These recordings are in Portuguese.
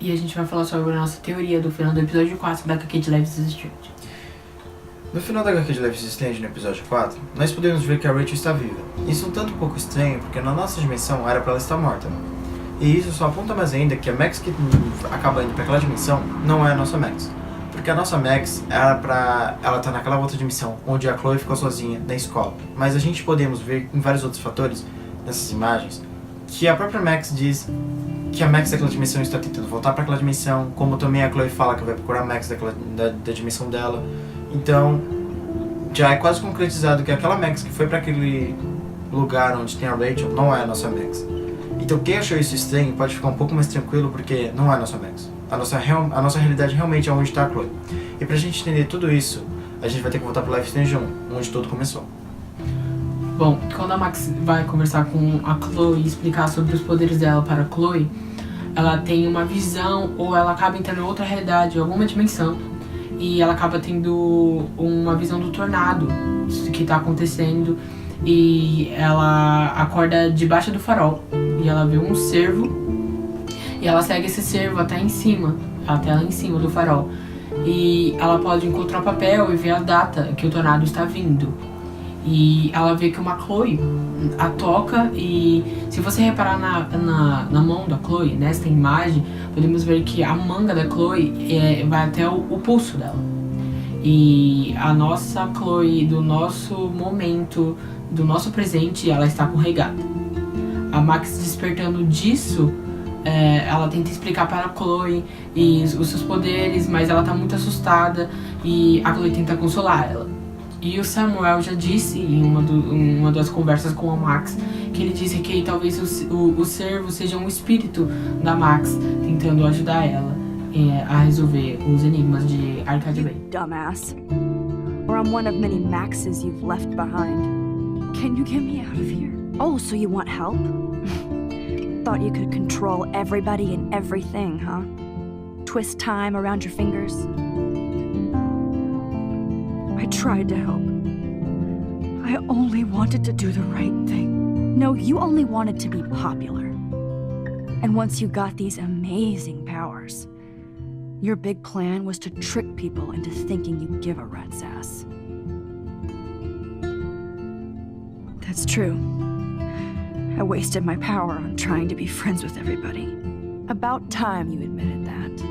E a gente vai falar sobre a nossa teoria do final do episódio 4 da HQ de Life is Strange. No final da HQ de Life is Strange, no episódio 4, nós podemos ver que a Rachel está viva. Isso é um tanto pouco estranho, porque na nossa dimensão era para ela estar morta. E isso só aponta mais ainda que a Max que acaba indo para aquela dimensão não é a nossa Max. Porque a nossa Max era pra ela estar naquela outra dimensão, onde a Chloe ficou sozinha na escola. Mas a gente podemos ver em vários outros fatores, nessas imagens, que a própria Max diz que a Max daquela dimensão está tentando voltar para aquela dimensão, como também a Chloe fala que vai procurar a Max da dimensão dela. Então, já é quase concretizado que aquela Max que foi para aquele lugar onde tem a Rachel não é a nossa Max. Então quem achou isso estranho pode ficar um pouco mais tranquilo, porque não é a nossa Max. A nossa realidade realmente é onde está a Chloe. E pra gente entender tudo isso, a gente vai ter que voltar pro Life is Strange 1, onde tudo começou. Bom, quando a Max vai conversar com a Chloe e explicar sobre os poderes dela para a Chloe, ela tem uma visão, ou ela acaba entrando em outra realidade, alguma dimensão, e ela acaba tendo uma visão do tornado que está acontecendo, e ela acorda debaixo do farol, e ela vê um cervo, e ela segue esse cervo até lá em cima do farol, e ela pode encontrar o papel e ver a data que o tornado está vindo. E ela vê que uma Chloe a toca, e se você reparar na mão da Chloe, nesta imagem, podemos ver que a manga da Chloe vai até o pulso dela. E a nossa Chloe, do nosso momento, do nosso presente, ela está com regata. A Max, despertando disso, ela tenta explicar para a Chloe os seus poderes, mas ela está muito assustada, e a Chloe tenta consolar ela. E o Samuel já disse em uma das conversas com a Max, que ele disse que talvez o cervo seja um espírito da Max, tentando ajudar ela a resolver os enigmas de Arcadia Bay. Dumbass. Or I'm one of many Maxes you've left behind. Can you get me out of here? Oh, so you want help? Thought you could control everybody and everything, huh? Twist time around your fingers? I tried to help. I only wanted to do the right thing. No, you only wanted to be popular. And once you got these amazing powers, your big plan was to trick people into thinking you give a rat's ass. That's true. I wasted my power on trying to be friends with everybody. About time you admitted that.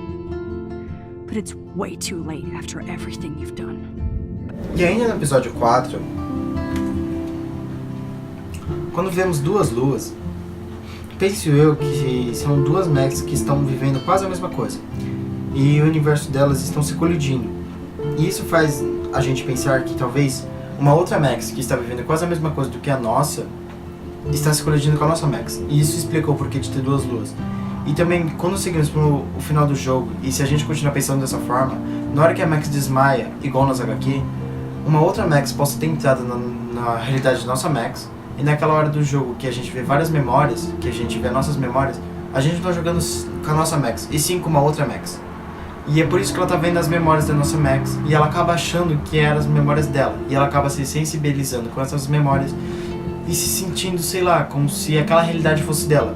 But it's way too late after everything you've done. E ainda no episódio 4, quando vemos duas luas, penso eu que são duas Max que estão vivendo quase a mesma coisa, e o universo delas estão se colidindo. E isso faz a gente pensar que talvez uma outra Max que está vivendo quase a mesma coisa do que a nossa está se colidindo com a nossa Max. E isso explica o porquê de ter duas luas. E também, quando seguimos pro final do jogo, e se a gente continuar pensando dessa forma, na hora que a Max desmaia, igual nas HQ, uma outra Max possa ter entrado na realidade da nossa Max, e naquela hora do jogo que a gente vê várias memórias, que a gente vê nossas memórias, a gente não tá jogando com a nossa Max, e sim com uma outra Max. E é por isso que ela tá vendo as memórias da nossa Max, e ela acaba achando que eram as memórias dela, e ela acaba se sensibilizando com essas memórias, e se sentindo, sei lá, como se aquela realidade fosse dela,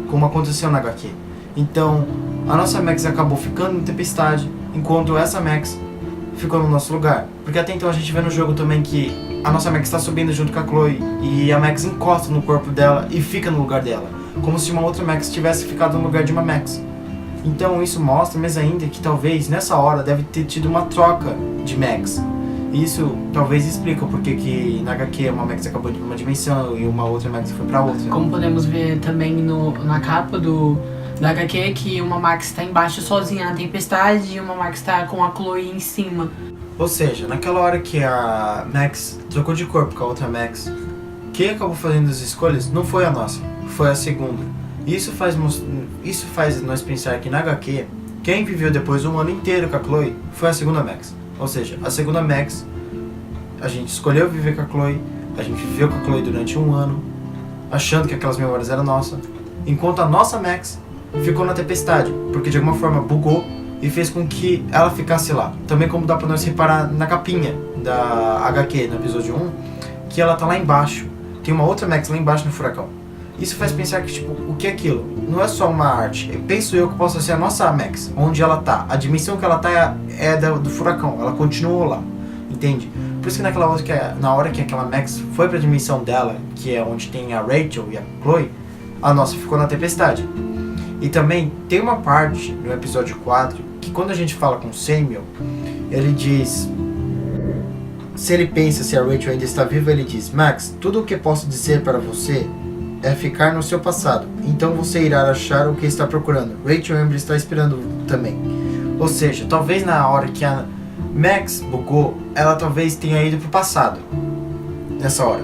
como aconteceu na HQ. Então, a nossa Max acabou ficando em Tempestade, enquanto essa Max ficou no nosso lugar. Porque até então a gente vê no jogo também que a nossa Max está subindo junto com a Chloe, e a Max encosta no corpo dela e fica no lugar dela, como se uma outra Max tivesse ficado no lugar de uma Max. Então isso mostra mais ainda que talvez nessa hora deve ter tido uma troca de Max. Isso talvez explica o porquê que na HQ uma Max acabou de uma dimensão e uma outra Max foi pra outra. Como podemos ver também na capa da HQ, que uma Max está embaixo sozinha na tempestade e uma Max está com a Chloe em cima. Ou seja, naquela hora que a Max trocou de corpo com a outra Max, quem acabou fazendo as escolhas não foi a nossa, foi a segunda. Isso faz nós pensar que na HQ, quem viveu depois um ano inteiro com a Chloe foi a segunda Max. Ou seja, a segunda Max, a gente escolheu viver com a Chloe, a gente viveu com a Chloe durante um ano, achando que aquelas memórias eram nossas, enquanto a nossa Max ficou na tempestade, porque de alguma forma bugou e fez com que ela ficasse lá. Também como dá pra nós reparar na capinha da HQ, no episódio 1, que ela tá lá embaixo, tem uma outra Max lá embaixo no furacão. Isso faz pensar que, tipo, o que é aquilo? Não é só uma arte. Penso eu que possa ser a nossa Max, onde ela tá. A dimensão que ela tá é do furacão, ela continuou lá, entende? Por isso que na hora que aquela Max foi pra dimensão dela, que é onde tem a Rachel e a Chloe, a nossa ficou na tempestade. E também tem uma parte no episódio 4 que quando a gente fala com o Samuel, ele diz... Se ele pensa se a Rachel ainda está viva, ele diz: Max, tudo o que posso dizer para você é ficar no seu passado. Então você irá achar o que está procurando. Rachel Amber está esperando também. Ou seja, talvez na hora que a Max bugou, ela talvez tenha ido pro passado. Nessa hora.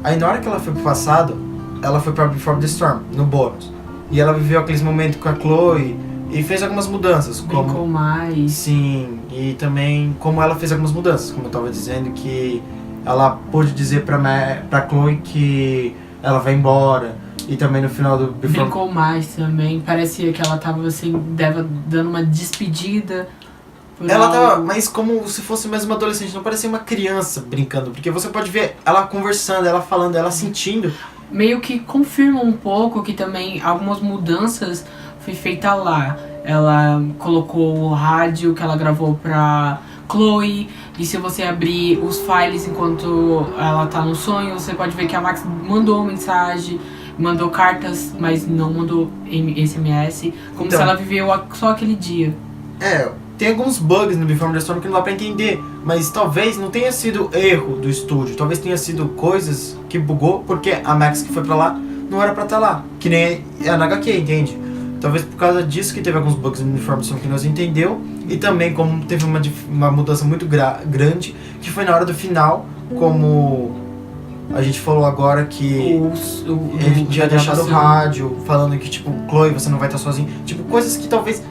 Aí na hora que ela foi pro passado, ela foi para Before the Storm, no bônus. E ela viveu aqueles momentos com a Chloe e fez algumas mudanças. Brincou mais. Sim, e também como ela fez algumas mudanças. Como eu estava dizendo, que ela pôde dizer pra Chloe que ela vai embora. E também no final do Before... Brincou mais também. Parecia que ela tava assim, dando uma despedida. Ela tava, mas como se fosse mais uma adolescente, não parecia uma criança brincando. Porque você pode ver ela conversando, ela falando, ela sentindo. Meio que confirma um pouco que também algumas mudanças foi feita lá. Ela colocou o rádio que ela gravou pra Chloe. E se você abrir os files enquanto ela tá no sonho, você pode ver que a Max mandou mensagem, mandou cartas, mas não mandou SMS. Como então, se ela viveu só aquele dia. Tem alguns bugs no Before the Storm que não dá pra entender, mas talvez não tenha sido erro do estúdio, talvez tenha sido coisas que bugou, porque a Max que foi pra lá não era pra estar lá, que nem a na HQ, entende? Talvez por causa disso que teve alguns bugs no Before the Storm que nós entendeu, e também como teve uma mudança muito grande, que foi na hora do final, como a gente falou agora que ele tinha deixado o rádio, falando que tipo, Chloe, você não vai estar sozinho, tipo, coisas que talvez...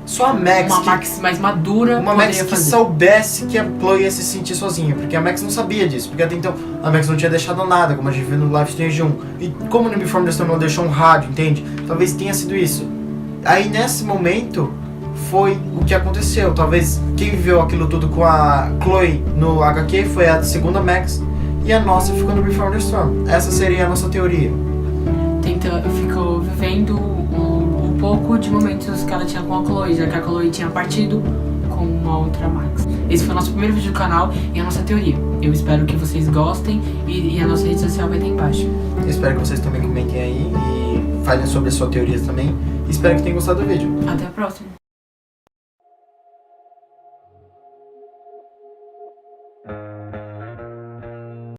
Só a Max, uma Max mais madura, uma Max que soubesse que a Chloe ia se sentir sozinha, porque a Max não sabia disso, porque até então a Max não tinha deixado nada, como a gente viu no Life Strange 1. E como no Before the Storm ela deixou um rádio, entende? Talvez tenha sido isso. Aí nesse momento foi o que aconteceu. Talvez quem viveu aquilo tudo com a Chloe no HQ foi a segunda Max e a nossa ficou no Before the Storm. Essa seria a nossa teoria. Ficou vivendo um pouco de momentos que ela tinha com a Chloe, já que a Chloe tinha partido com uma outra Max. Esse foi o nosso primeiro vídeo do canal e a nossa teoria. Eu espero que vocês gostem e a nossa rede social vai estar embaixo. Eu espero que vocês também comentem aí e falem sobre as suas teorias também. Espero que tenham gostado do vídeo. Até a próxima.